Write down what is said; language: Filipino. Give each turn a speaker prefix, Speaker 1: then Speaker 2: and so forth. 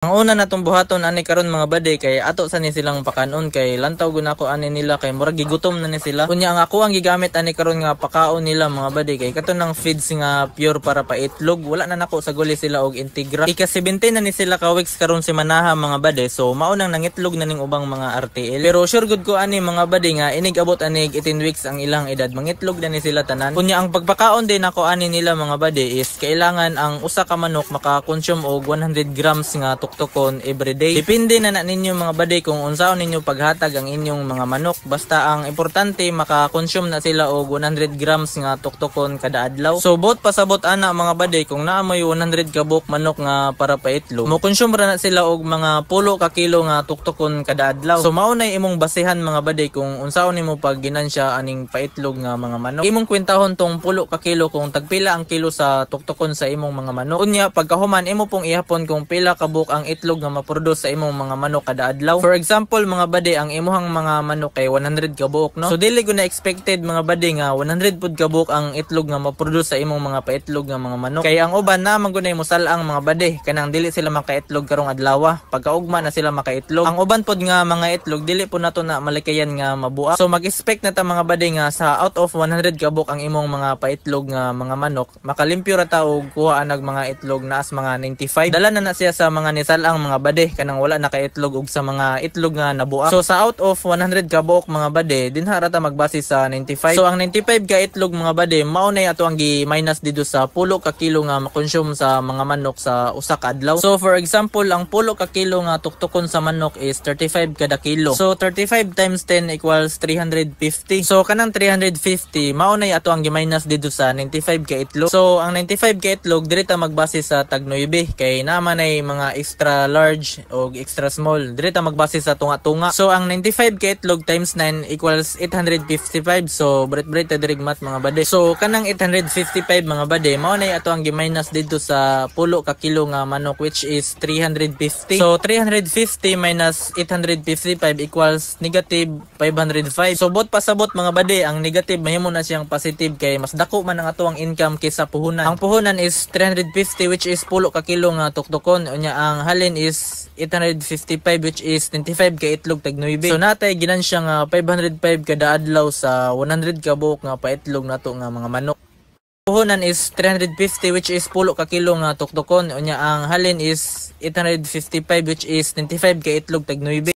Speaker 1: Ang una natong buhaton ani karon mga bade kay ato sa ni silang pakanon kay lantaw gud ako ani nila kay murag gigutom na ni sila. Kunya ang ako ang gigamit ani karon nga pakaon nila mga bade kay kato ng feeds nga pure para pa itlog. Wala na nako sa guli sila og integra. Ika-17 na ni sila ka weeks karon si manaha mga bade. So mao nang nangitlog na ning ubang mga RTL. Pero sure gud ko ani mga bade nga inig abot anig 18 weeks ang ilang edad mangitlog na ni sila tanan. Kunya ang pagpakaon din ako ani nila mga bade is kailangan ang usa ka manok maka-consume og 100 grams nga tukton everyday. Depende na ninyo mga bade kung unsaon ninyo paghatag ang inyong mga manok. Basta ang importante maka-consume na sila og 100 grams nga tukton kada adlaw. So bot pasabot ana mga bade kung naa may 100 kabuk manok nga para pa itlog, mo consume ra na sila og mga 10 ka kilo nga tukton kada adlaw. So mao nay imong basehan mga bade kung unsaon nimo pag ginansya aning paitlog nga mga manok. Imong kwentahon tong 10 ka kilo kung tagpila ang kilo sa tukton sa imong mga manok. Unya pagkahuman imo pong ihapon kung pila kabuk ang itlog nga maproduce sa imong mga manok kada adlaw. For example mga bade ang imuhang mga manok kay 100 ka buok no. So dili ko na expected mga bade nga 100 pud ka buok ang itlog nga maproduce sa imong mga paitlog nga mga manok. Kay ang uban na man gunay mosalang mga bade kanang dili sila makaitlog karong adlaw. Pagkaugma na sila makaitlog. Ang uban pod nga mga itlog dili po nato na malikayan nga mabuak. So mag-expect na ta mga bade nga sa out of 100 ka buok ang imong mga paitlog nga mga manok, makalimpyo ra ta og kuha nag mga itlog na as mga 95. Dala na siya sa mga nisalang mga bade kanang wala nakaitlog og sa mga itlog nga nabuak. So sa out of 100 ka buok mga bade dinha ra ta magbase sa 95. So ang 95 ka itlog mga bade mao nay ato ang gi-minus dito sa 10 ka kilo nga makonsume sa mga manok sa usa ka adlaw. So for example ang 10 ka kilo nga tuktukon sa manok is 35 kada kilo. So 35 times 10 equals 350. So kanang 350 mao nay ato ang gi-minus dito sa 95 ka itlog. So ang 95 ka itlog diri ta magbase sa tag 9 kay naman ay mga extra large o extra small. Diri ta magbase sa tunga-tunga. So ang 95 ka itlog times 9 equals 855. So brit-brit ta diri mat mga bade. So kanang 855 mga bade mao nay ato ang gi-minus dito sa 10 ka kilo nga manok which is 350. So 350 minus 855 equals negative 505. So bot pasabot mga bade ang negative mahimo na siyang positive kay mas dako man ang ato ang income kaysa puhunan. Ang puhunan is 350 which is 10 ka kilo nga tuktukon. Unya ang halin is 855 which is 25 ka itlog tag 9. So natay ginansya nga 505 kada adlaw sa 100 ka buok nga paitlog nato nga mga manok. Puhunan is 350 which is 10 ka kilo nga tuktukon. Unya ang halin is 855 which is 25 ka itlog tag 9.